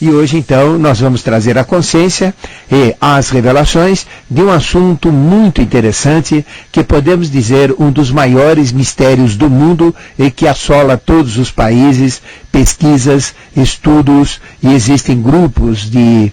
E hoje, então, nós vamos trazer a consciência e as revelações de um assunto muito interessante, que podemos dizer um dos maiores mistérios do mundo e que assola todos os países, pesquisas, estudos, e existem grupos de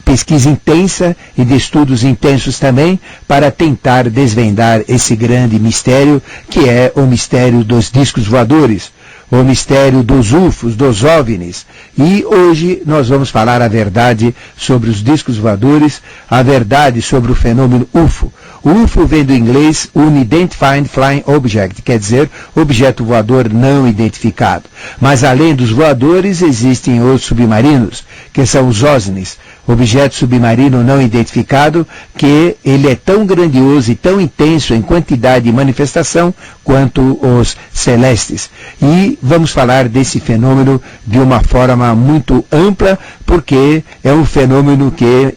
pesquisa intensa e de estudos intensos também para tentar desvendar esse grande mistério, que é o mistério dos discos voadores, o mistério dos UFOs, dos OVNIs. E hoje nós vamos falar a verdade sobre os discos voadores, a verdade sobre o fenômeno UFO. O UFO vem do inglês Unidentified Flying Object, quer dizer, objeto voador não identificado. Mas além dos voadores, existem os submarinos, que são os OSNIs, objeto submarino não identificado, que ele é tão grandioso e tão intenso em quantidade e manifestação quanto os celestes. E vamos falar desse fenômeno de uma forma muito ampla, porque é um fenômeno que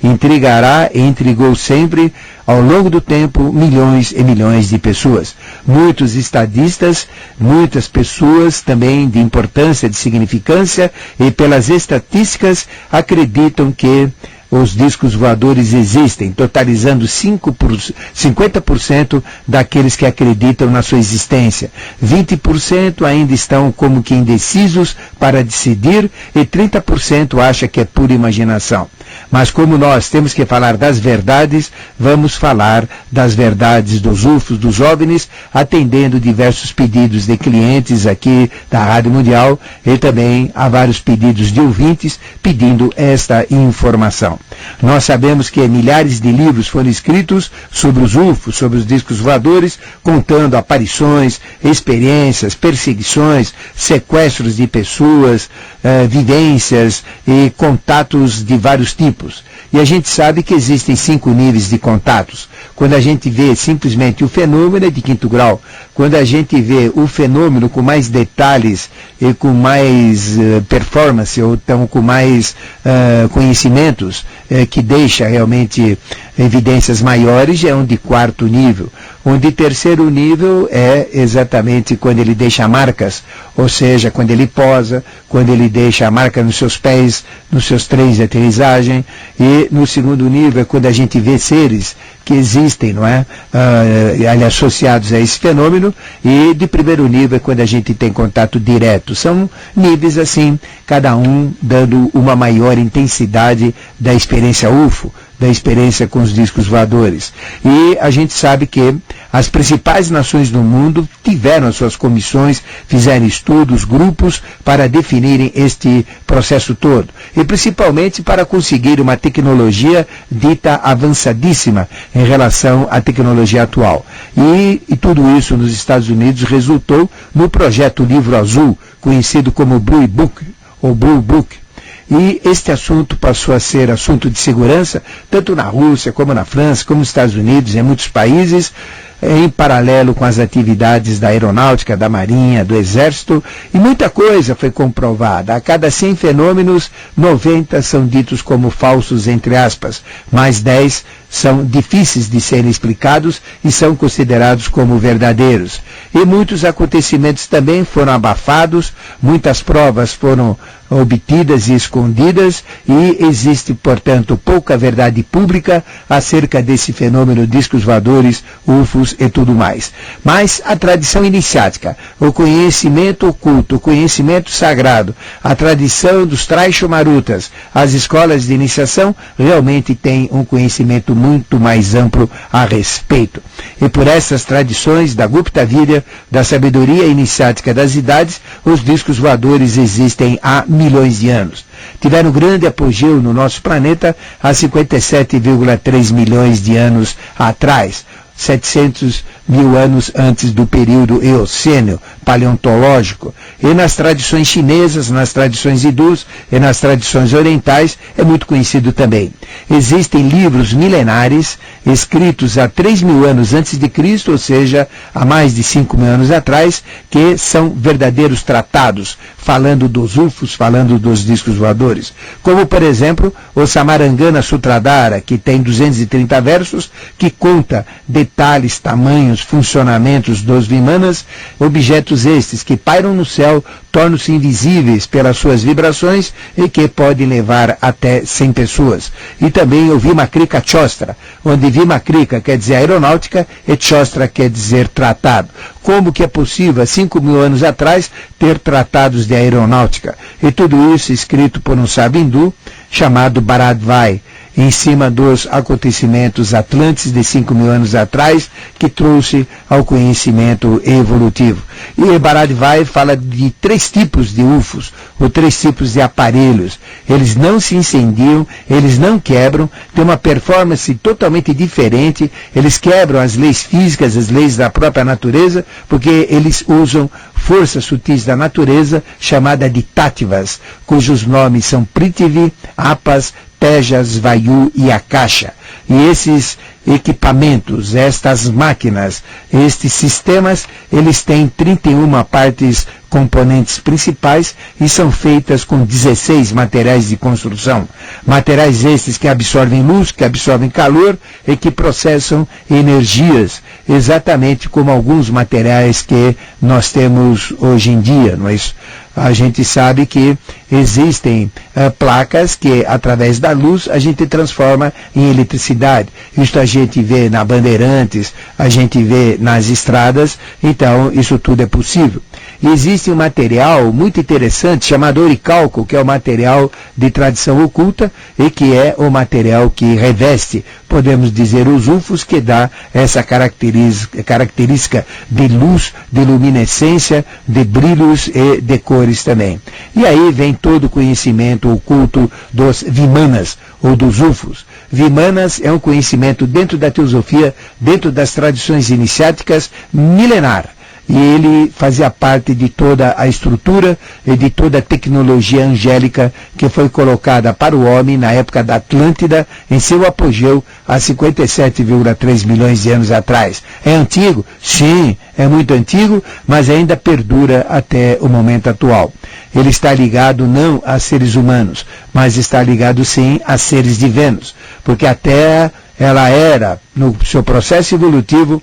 intrigará e intrigou sempre, ao longo do tempo, milhões e milhões de pessoas. Muitos estadistas, muitas pessoas também de importância, de significância, e pelas estatísticas acreditam que os discos voadores existem, totalizando 50% daqueles que acreditam na sua existência. 20% ainda estão como que indecisos para decidir e 30% acha que é pura imaginação. Mas como nós temos que falar das verdades, vamos falar das verdades dos UFOs, dos OVNIs, atendendo diversos pedidos de clientes aqui da Rádio Mundial e também há vários pedidos de ouvintes pedindo esta informação. Nós sabemos que milhares de livros foram escritos sobre os UFOs, sobre os discos voadores, contando aparições, experiências, perseguições, sequestros de pessoas, vivências e contatos de vários tipos. E a gente sabe que existem 5 níveis de contatos. Quando a gente vê simplesmente o fenômeno é de 5º grau. Quando a gente vê o fenômeno com mais detalhes e com mais performance, ou então com mais conhecimentos, que deixa realmente evidências maiores, é um de 4º nível. Um de 3º nível é exatamente quando ele deixa marcas, ou seja, quando ele posa, quando ele deixa a marca nos seus pés, nos seus trens de aterrissagem. E no 2º nível é quando a gente vê seres que existem, não é? Associados a esse fenômeno. E de 1º nível é quando a gente tem contato direto. São níveis assim, cada um dando uma maior intensidade da experiência UFO, da experiência com os discos voadores. E a gente sabe que as principais nações do mundo tiveram as suas comissões, fizeram estudos, grupos, para definirem este processo todo. E principalmente para conseguir uma tecnologia dita avançadíssima em relação à tecnologia atual. E tudo isso nos Estados Unidos resultou no projeto Livro Azul, conhecido como Blue Book, ou Blue Book. E este assunto passou a ser assunto de segurança, tanto na Rússia, como na França, como nos Estados Unidos, em muitos países, em paralelo com as atividades da aeronáutica, da marinha, do exército, e muita coisa foi comprovada. A cada 100 fenômenos, 90 são ditos como falsos, entre aspas, mais 10 são difíceis de serem explicados e são considerados como verdadeiros. E muitos acontecimentos também foram abafados, muitas provas foram obtidas e escondidas, e existe, portanto, pouca verdade pública acerca desse fenômeno discos voadores, UFOs e tudo mais. Mas a tradição iniciática, o conhecimento oculto, o conhecimento sagrado, a tradição dos Traishomarutas, as escolas de iniciação, realmente têm um conhecimento muito mais amplo a respeito. E por essas tradições da Gupta Vidya, da sabedoria iniciática das idades, os discos voadores existem há milhões de anos. Tiveram grande apogeu no nosso planeta há 57,3 milhões de anos atrás, 700 mil anos antes do período Eocênio, paleontológico. E nas tradições chinesas, nas tradições hindus e nas tradições orientais é muito conhecido também. Existem livros milenares escritos há 3 mil anos antes de Cristo, ou seja, há mais de 5 mil anos atrás, que são verdadeiros tratados, falando dos UFOs, falando dos discos voadores. Como, por exemplo, o Samarangana Sutradhara, que tem 230 versos, que conta de tales tamanhos, funcionamentos dos Vimanas, objetos estes que pairam no céu, tornam-se invisíveis pelas suas vibrações e que podem levar até 100 pessoas. E também o Vimakrika Chostra, onde Vimakrika quer dizer aeronáutica e Chostra quer dizer tratado. Como que é possível, há 5.000 anos atrás, ter tratados de aeronáutica? E tudo isso escrito por um sábio hindu chamado Bharadvai, em cima dos acontecimentos atlantes de 5.000 anos atrás, que trouxe ao conhecimento evolutivo. E Bharadvai fala de 3 tipos de UFOs, ou 3 tipos de aparelhos. Eles não se incendiam, eles não quebram, têm uma performance totalmente diferente, eles quebram as leis físicas, as leis da própria natureza, porque eles usam forças sutis da natureza, chamada de Tattvas, cujos nomes são Prithvi, Apas, Tejas, Vayu e Akasha. E esses equipamentos, estas máquinas, estes sistemas, eles têm 31 partes componentes principais e são feitas com 16 materiais de construção. Materiais estes que absorvem luz, que absorvem calor e que processam energias, exatamente como alguns materiais que nós temos hoje em dia, não é isso? A gente sabe que existem placas que, através da luz, a gente transforma em eletricidade. Isso a gente vê na Bandeirantes, a gente vê nas estradas, então isso tudo é possível. E existe um material muito interessante chamado oricalco, que é o material de tradição oculta e que é o material que reveste, podemos dizer, os UFOs, que dá essa característica de luz, de luminescência, de brilhos e de cores também. E aí vem todo o conhecimento oculto dos Vimanas, ou dos UFOs. Vimanas é um conhecimento dentro da teosofia, dentro das tradições iniciáticas, milenar. E ele fazia parte de toda a estrutura e de toda a tecnologia angélica que foi colocada para o homem na época da Atlântida, em seu apogeu, há 57,3 milhões de anos atrás. É antigo? Sim, é muito antigo, mas ainda perdura até o momento atual. Ele está ligado não a seres humanos, mas está ligado sim a seres divinos, porque a Terra, ela era, no seu processo evolutivo,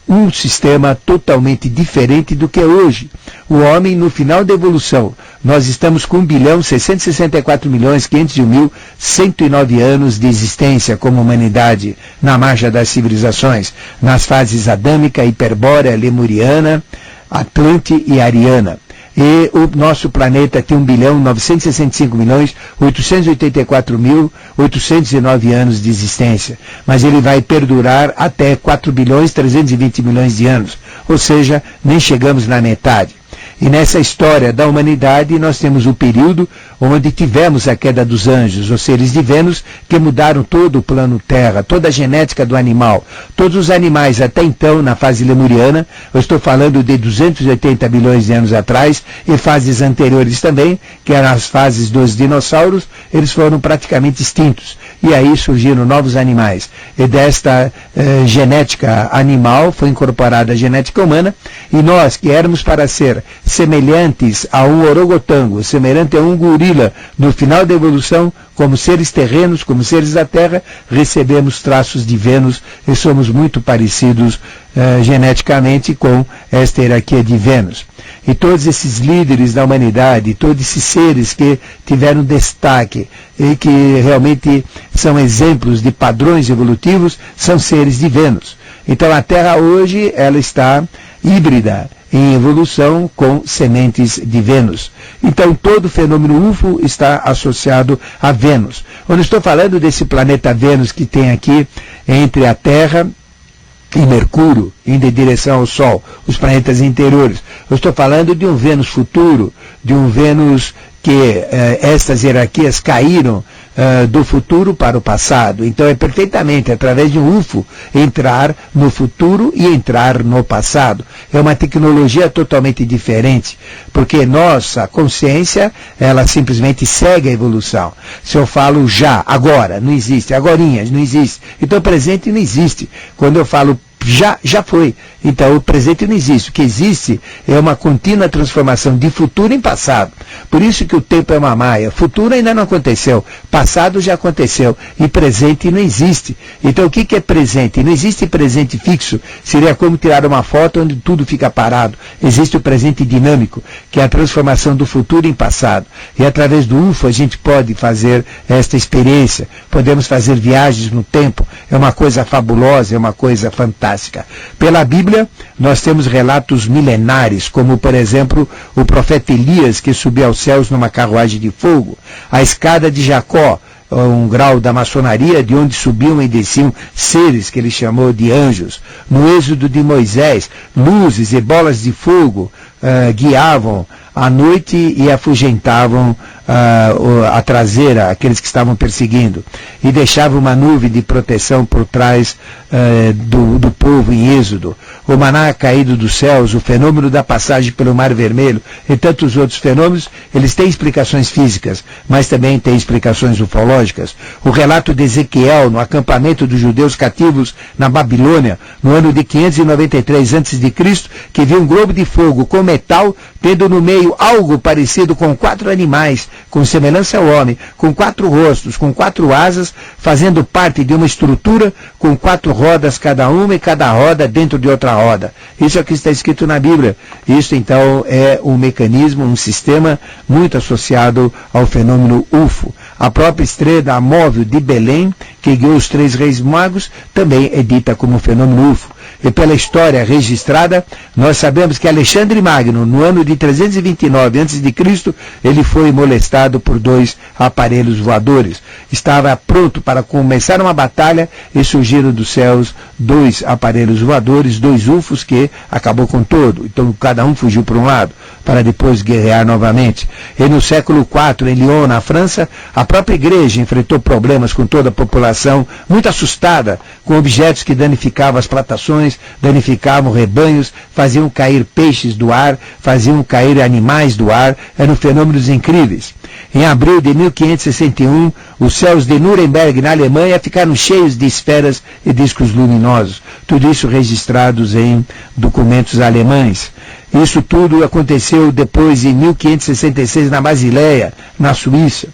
um sistema totalmente diferente do que é hoje. O homem, no final da evolução, nós estamos com 1.664.501.109 anos de existência como humanidade na marcha das civilizações, nas fases adâmica, hiperbórea, lemuriana, atlante e ariana. E o nosso planeta tem 1.965.884.809 anos de existência. Mas ele vai perdurar até 4.320.000.000 de anos. Ou seja, nem chegamos na metade. E nessa história da humanidade nós temos o período onde tivemos a queda dos anjos, os seres divinos, que mudaram todo o plano Terra, toda a genética do animal. Todos os animais até então, na fase lemuriana, eu estou falando de 280 milhões de anos atrás, e fases anteriores também, que eram as fases dos dinossauros, eles foram praticamente extintos. E aí surgiram novos animais. E desta genética animal foi incorporada a genética humana, e nós, que éramos para ser semelhantes a um orangotango, semelhante a um gorila, no final da evolução, como seres terrenos, como seres da Terra, recebemos traços divinos e somos muito parecidos geneticamente com esta hierarquia de Vênus. E todos esses líderes da humanidade, todos esses seres que tiveram destaque e que realmente são exemplos de padrões evolutivos, são seres de Vênus. Então a Terra hoje, ela está híbrida, em evolução com sementes de Vênus. Então todo fenômeno UFO está associado a Vênus. Quando estou falando desse planeta Vênus que tem aqui entre a Terra e Mercúrio, indo em direção ao Sol, os planetas interiores, eu estou falando de um Vênus futuro, de um Vênus que estas hierarquias caíram do futuro para o passado. Então é perfeitamente através de um UFO entrar no futuro e entrar no passado. É uma tecnologia totalmente diferente, porque nossa consciência, ela simplesmente segue a evolução. Se eu falo já, agora, não existe, agorinha, não existe. Então presente não existe. Quando eu falo Já foi. Então o presente não existe. O que existe é uma contínua transformação de futuro em passado. Por isso que o tempo é uma maia. Futuro ainda não aconteceu. Passado já aconteceu. E presente não existe. Então o que é presente? Não existe presente fixo. Seria como tirar uma foto onde tudo fica parado. Existe o presente dinâmico, que é a transformação do futuro em passado. E através do UFO a gente pode fazer esta experiência. Podemos fazer viagens no tempo. É uma coisa fabulosa, é uma coisa fantástica. Pela Bíblia, nós temos relatos milenares, como, por exemplo, o profeta Elias, que subiu aos céus numa carruagem de fogo, a escada de Jacó, um grau da maçonaria, de onde subiam e desciam seres que ele chamou de anjos. No êxodo de Moisés, luzes e bolas de fogo guiavam à noite e afugentavam a traseira, aqueles que estavam perseguindo, e deixava uma nuvem de proteção por trás do povo em Êxodo. O maná caído dos céus, o fenômeno da passagem pelo Mar Vermelho e tantos outros fenômenos, eles têm explicações físicas, mas também têm explicações ufológicas. O relato de Ezequiel no acampamento dos judeus cativos na Babilônia, no ano de 593 a.C., que viu um globo de fogo com metal, tendo no meio algo parecido com 4 animais, com semelhança ao homem, com 4 rostos, com 4 asas, fazendo parte de uma estrutura com 4 rodas cada uma e cada roda dentro de outra roda. Isso é o que está escrito na Bíblia. Isso então é um mecanismo, um sistema muito associado ao fenômeno UFO. A própria estrela móvel de Belém, que guiou os 3 reis magos, também é dita como um fenômeno UFO. E pela história registrada, nós sabemos que Alexandre Magno, no ano de 329 a.C., ele foi molestado por 2 aparelhos voadores. Estava pronto para começar uma batalha e surgiram dos céus 2 aparelhos voadores, 2 UFOs, que acabou com todo. Então cada um fugiu para um lado, para depois guerrear novamente. E no século IV, em Lyon, na França, a própria igreja enfrentou problemas com toda a população, muito assustada com objetos que danificavam as plantações, danificavam rebanhos, faziam cair peixes do ar, faziam cair animais do ar, eram fenômenos incríveis. Em abril de 1561, os céus de Nuremberg, na Alemanha, ficaram cheios de esferas e discos luminosos. Tudo isso registrados em documentos alemães. Isso tudo aconteceu depois, em 1566, na Basileia, na Suíça.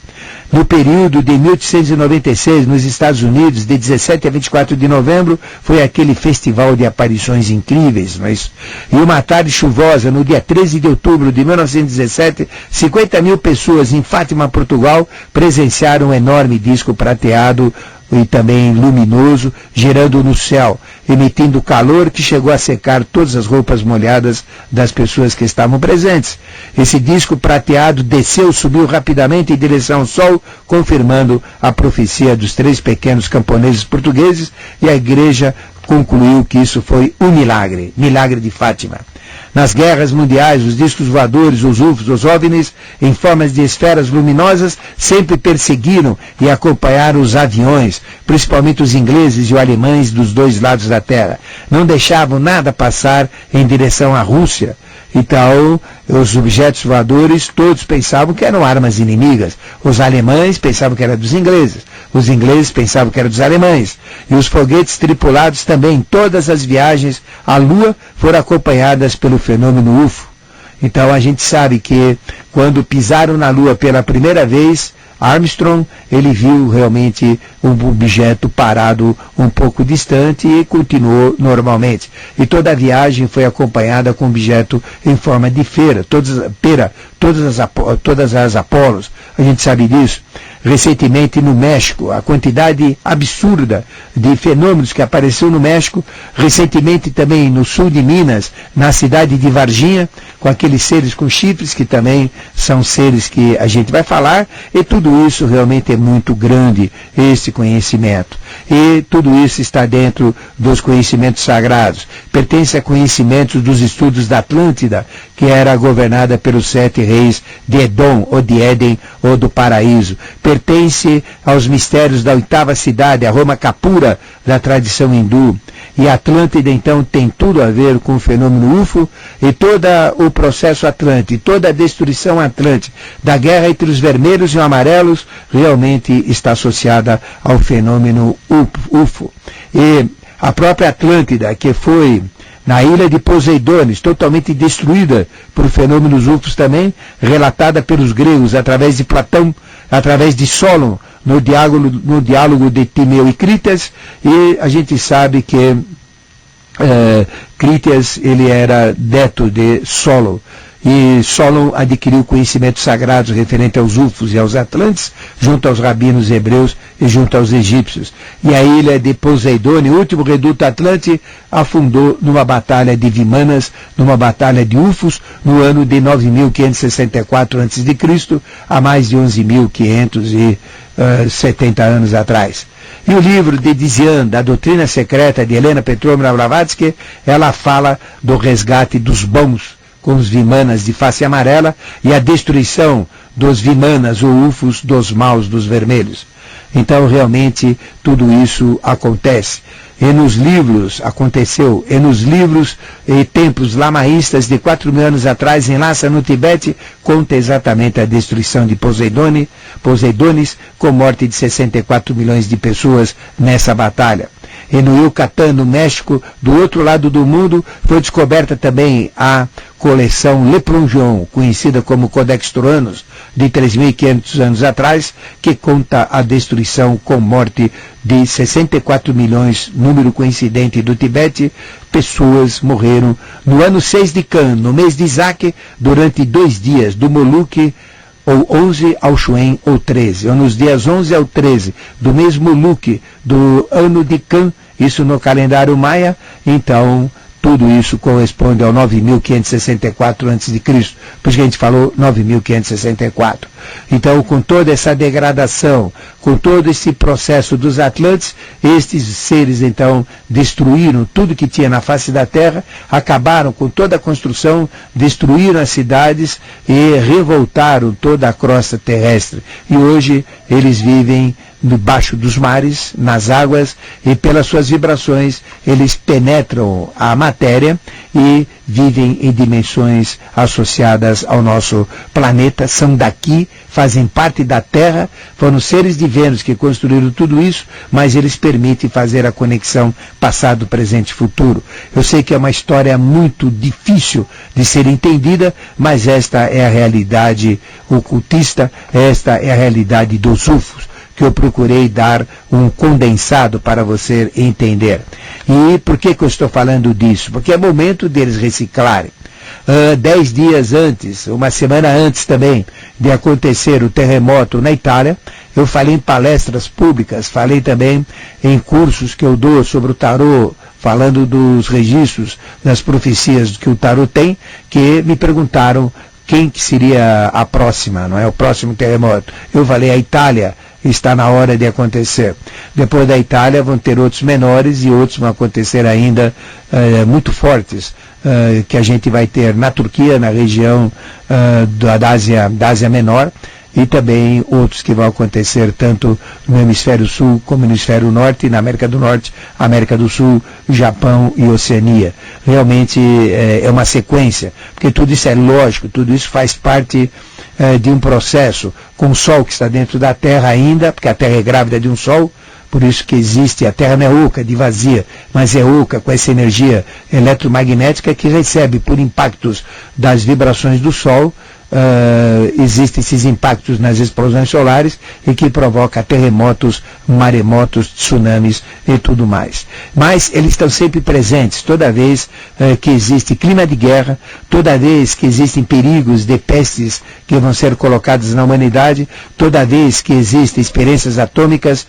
No período de 1896, nos Estados Unidos, de 17 a 24 de novembro, foi aquele festival de aparições incríveis, não é isso? E uma tarde chuvosa, no dia 13 de outubro de 1917, 50 mil pessoas em Fátima, Portugal, presenciaram um enorme disco prateado e também luminoso, girando no céu, emitindo calor que chegou a secar todas as roupas molhadas das pessoas que estavam presentes. Esse disco prateado desceu, subiu rapidamente em direção ao sol, confirmando a profecia dos 3 pequenos camponeses portugueses, e a igreja concluiu que isso foi um milagre, milagre de Fátima. Nas guerras mundiais, os discos voadores, os UFOs, os OVNIs, em formas de esferas luminosas, sempre perseguiram e acompanharam os aviões, principalmente os ingleses e os alemães dos 2 lados da Terra. Não deixavam nada passar em direção à Rússia. Então, os objetos voadores, todos pensavam que eram armas inimigas. Os alemães pensavam que era dos ingleses. Os ingleses pensavam que era dos alemães. E os foguetes tripulados também, todas as viagens à Lua foram acompanhadas pelo fenômeno UFO. Então a gente sabe que quando pisaram na Lua pela primeira vez, Armstrong, ele viu realmente um objeto parado um pouco distante e continuou normalmente. E toda a viagem foi acompanhada com um objeto em forma de todas as Apolos. A gente sabe disso. Recentemente no México, a quantidade absurda de fenômenos que apareceu no México, recentemente também no sul de Minas, na cidade de Varginha, com aqueles seres com chifres, que também são seres que a gente vai falar, e tudo isso realmente é muito grande, esse conhecimento. E tudo isso está dentro dos conhecimentos sagrados. Pertence a conhecimentos dos estudos da Atlântida, que era governada pelos 7 reis de Edom, ou de Éden, ou do paraíso. Pertence aos mistérios da 8ª cidade, a Roma Kapura, da tradição hindu. E a Atlântida, então, tem tudo a ver com o fenômeno UFO e todo o processo Atlântico, toda a destruição Atlântica, da guerra entre os vermelhos e os amarelos, realmente está associada ao fenômeno UFO. E A própria Atlântida, que foi na ilha de Poseidones, totalmente destruída por fenômenos UFOs também, relatada pelos gregos através de Platão, através de Solon, no diálogo de Timeu e Critias, e a gente sabe que Critias, ele era neto de Solon, e Solon adquiriu conhecimentos sagrados referente aos UFOs e aos Atlantes, junto aos rabinos hebreus e junto aos egípcios. E a ilha de Poseidone, o último reduto atlante, afundou numa batalha de Vimanas, numa batalha de UFOs, no ano de 9.564 a.C., há mais de 11.570 anos atrás. E o livro de Dizian, da doutrina secreta de Helena Petrovna Blavatsky, ela fala do resgate dos bons com os Vimanas de face amarela e a destruição dos Vimanas ou UFOs dos maus, dos vermelhos. Então realmente tudo isso acontece. E nos livros, aconteceu, e nos livros e templos lamaístas de 4.000 anos atrás, em Lhasa, no Tibete, conta exatamente a destruição de Poseidones, com morte de 64 milhões de pessoas nessa batalha. E no Yucatán, no México, do outro lado do mundo, foi descoberta também a coleção Le Plongeon, conhecida como Codex Troanos, de 3.500 anos atrás, que conta a destruição com morte de 64 milhões, número coincidente do Tibete. Pessoas morreram no ano 6 de Can, no mês de Isaac, durante 2 dias, do Moluque, ou 11 ao Shuen, ou 13, ou nos dias 11 ao 13, do mês Moluque, do ano de Can, isso no calendário maia. Então tudo isso corresponde ao 9.564 a.C., por isso que a gente falou 9.564. Então, com toda essa degradação, com todo esse processo dos Atlantes, estes seres então destruíram tudo que tinha na face da terra, acabaram com toda a construção, destruíram as cidades e revoltaram toda a crosta terrestre. E hoje eles vivem debaixo dos mares, nas águas, e pelas suas vibrações eles penetram a matéria e vivem em dimensões associadas ao nosso planeta, são daqui, fazem parte da Terra, foram seres de Vênus que construíram tudo isso, mas eles permitem fazer a conexão passado, presente e futuro. Eu sei que é uma história muito difícil de ser entendida, mas esta é a realidade ocultista, esta é a realidade dos UFOs, que eu procurei dar um condensado para você entender. E por que eu estou falando disso? Porque é momento deles reciclarem. 10 dias antes, uma semana antes também de acontecer o terremoto na Itália, eu falei em palestras públicas, falei também em cursos que eu dou sobre o tarô, falando dos registros, das profecias que o tarô tem, que me perguntaram quem que seria a próxima, não é? O próximo terremoto. Eu falei, a Itália está na hora de acontecer. Depois da Itália vão ter outros menores e outros vão acontecer ainda muito fortes, que a gente vai ter na Turquia, na região da Ásia Menor, e também outros que vão acontecer tanto no hemisfério sul como no hemisfério norte, na América do Norte, América do Sul, Japão e Oceania. Realmente é uma sequência, porque tudo isso é lógico, tudo isso faz parte de um processo, com o Sol que está dentro da Terra ainda, porque a Terra é grávida de um Sol, por isso que existe, a Terra não é oca, de vazia, mas é oca com essa energia eletromagnética que recebe por impactos das vibrações do Sol. Existem esses impactos nas explosões solares e que provoca terremotos, maremotos, tsunamis e tudo mais. Mas eles estão sempre presentes, toda vez que existe clima de guerra, toda vez que existem perigos de pestes que vão ser colocadas na humanidade, toda vez que existem experiências atômicas,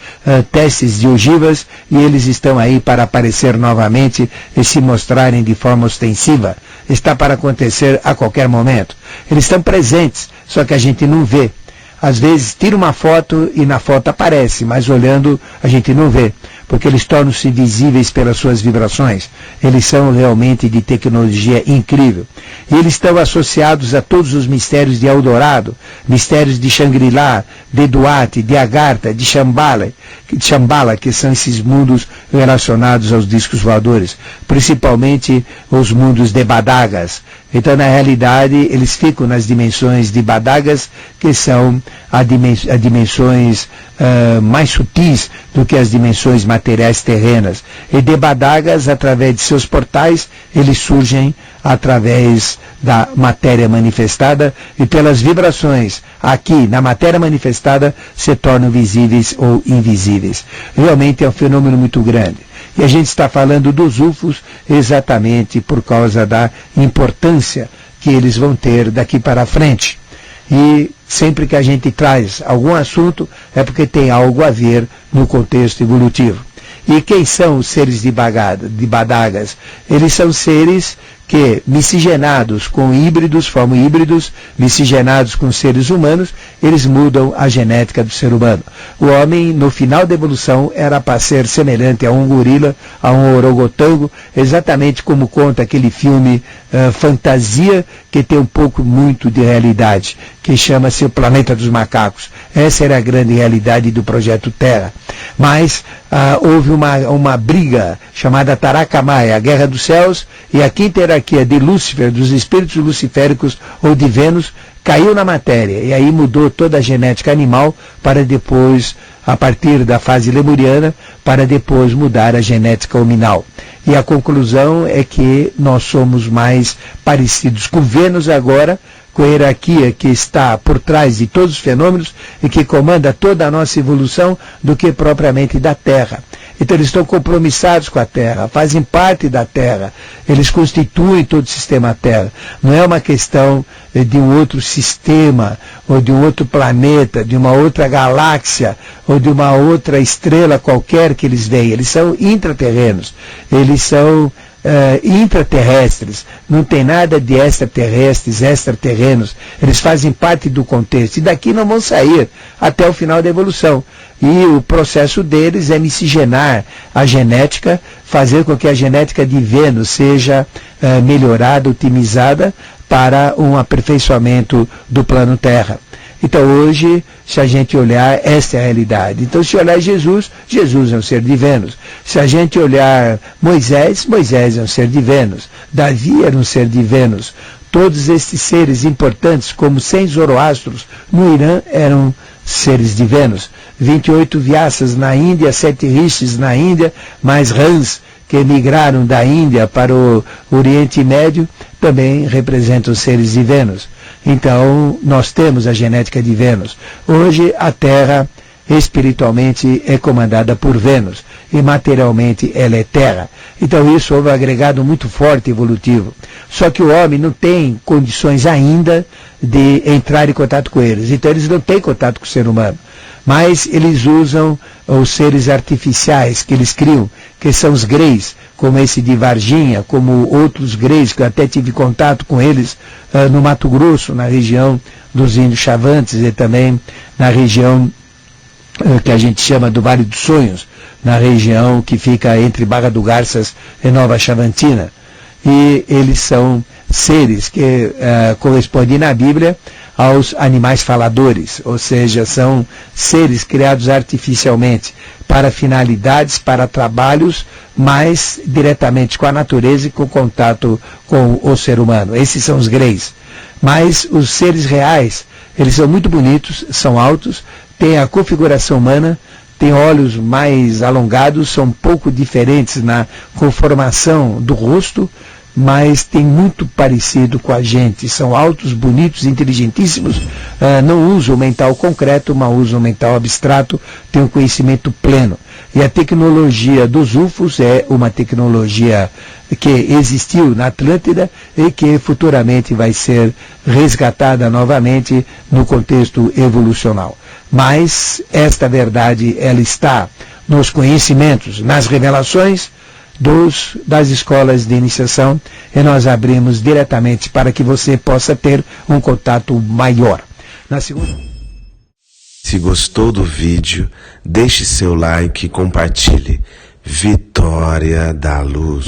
testes de ogivas, e eles estão aí para aparecer novamente e se mostrarem de forma ostensiva. Está para acontecer a qualquer momento. Eles estão presentes, só que a gente não vê. Às vezes tira uma foto e na foto aparece, mas olhando a gente não vê, porque eles tornam-se visíveis pelas suas vibrações. Eles são realmente de tecnologia incrível. E eles estão associados a todos os mistérios de Eldorado, mistérios de Shangri-La, de Duarte, de Agartha, de Shambhala. Shambhala, que são esses mundos relacionados aos discos voadores, principalmente os mundos de Badagas. Então, na realidade, eles ficam nas dimensões de Badagas, que são as dimensões mais sutis do que as dimensões materiais terrenas. E de Badagas, através de seus portais, eles surgem através da matéria manifestada e pelas vibrações aqui na matéria manifestada se tornam visíveis ou invisíveis. Realmente é um fenômeno muito grande. E a gente está falando dos UFOs exatamente por causa da importância que eles vão ter daqui para frente. E sempre que a gente traz algum assunto é porque tem algo a ver no contexto evolutivo. E quem são os seres de Badagas? Eles são seres que, miscigenados com híbridos, formam híbridos, miscigenados com seres humanos, eles mudam a genética do ser humano. O homem, no final da evolução, era para ser semelhante a um gorila, a um orangotango, exatamente como conta aquele filme Fantasia, que tem um pouco muito de realidade, que chama-se O Planeta dos Macacos. Essa era a grande realidade do Projeto Terra. Mas houve uma briga chamada Tarakamaya, a Guerra dos Céus, e a quinta hierarquia de Lúcifer, dos espíritos luciféricos ou de Vênus, caiu na matéria, e aí mudou toda a genética animal para depois, a partir da fase lemuriana, para depois mudar a genética hominal. E a conclusão é que nós somos mais parecidos com Vênus agora, com a hierarquia que está por trás de todos os fenômenos e que comanda toda a nossa evolução, do que propriamente da Terra. Então eles estão compromissados com a Terra, fazem parte da Terra, eles constituem todo o sistema Terra. Não é uma questão de um outro sistema, ou de um outro planeta, de uma outra galáxia, ou de uma outra estrela qualquer que eles veem. Eles são intraterrenos, eles são intraterrestres, não tem nada de extraterrestres, extraterrenos, eles fazem parte do contexto, e daqui não vão sair até o final da evolução. E o processo deles é miscigenar a genética, fazer com que a genética de Vênus seja melhorada, otimizada para um aperfeiçoamento do plano Terra. Então hoje, se a gente olhar, essa é a realidade. Então se olhar Jesus, Jesus é um ser de Vênus. Se a gente olhar Moisés, Moisés é um ser de Vênus. Davi era um ser de Vênus. Todos esses seres importantes, como 100 Zoroastros no Irã, eram seres de Vênus. 28 Vyasas na Índia, 7 Rishis na Índia, mais Rãs, que emigraram da Índia para o Oriente Médio, também representam seres de Vênus. Então, nós temos a genética de Vênus. Hoje, a Terra, espiritualmente, é comandada por Vênus, e materialmente ela é Terra. Então, isso houve um agregado muito forte evolutivo. Só que o homem não tem condições ainda de entrar em contato com eles. Então, eles não têm contato com o ser humano. Mas eles usam os seres artificiais que eles criam, que são os greys, como esse de Varginha, como outros greys, que eu até tive contato com eles no Mato Grosso, na região dos Índios Chavantes, e também na região que a gente chama do Vale dos Sonhos, na região que fica entre Barra do Garças e Nova Chavantina. E eles são seres que correspondem na Bíblia aos animais faladores, ou seja, são seres criados artificialmente para finalidades, para trabalhos, mais diretamente com a natureza e com contato com o ser humano. Esses são os greys. Mas os seres reais, eles são muito bonitos, são altos, têm a configuração humana, têm olhos mais alongados, são um pouco diferentes na conformação do rosto, mas tem muito parecido com a gente. São altos, bonitos, inteligentíssimos, não usam o mental concreto, mas usam o mental abstrato, tem um conhecimento pleno. E a tecnologia dos UFOs é uma tecnologia que existiu na Atlântida e que futuramente vai ser resgatada novamente no contexto evolucional. Mas esta verdade, ela está nos conhecimentos, nas revelações das escolas de iniciação, e nós abrimos diretamente para que você possa ter um contato maior. Se gostou do vídeo, deixe seu like e compartilhe. Vitória da Luz.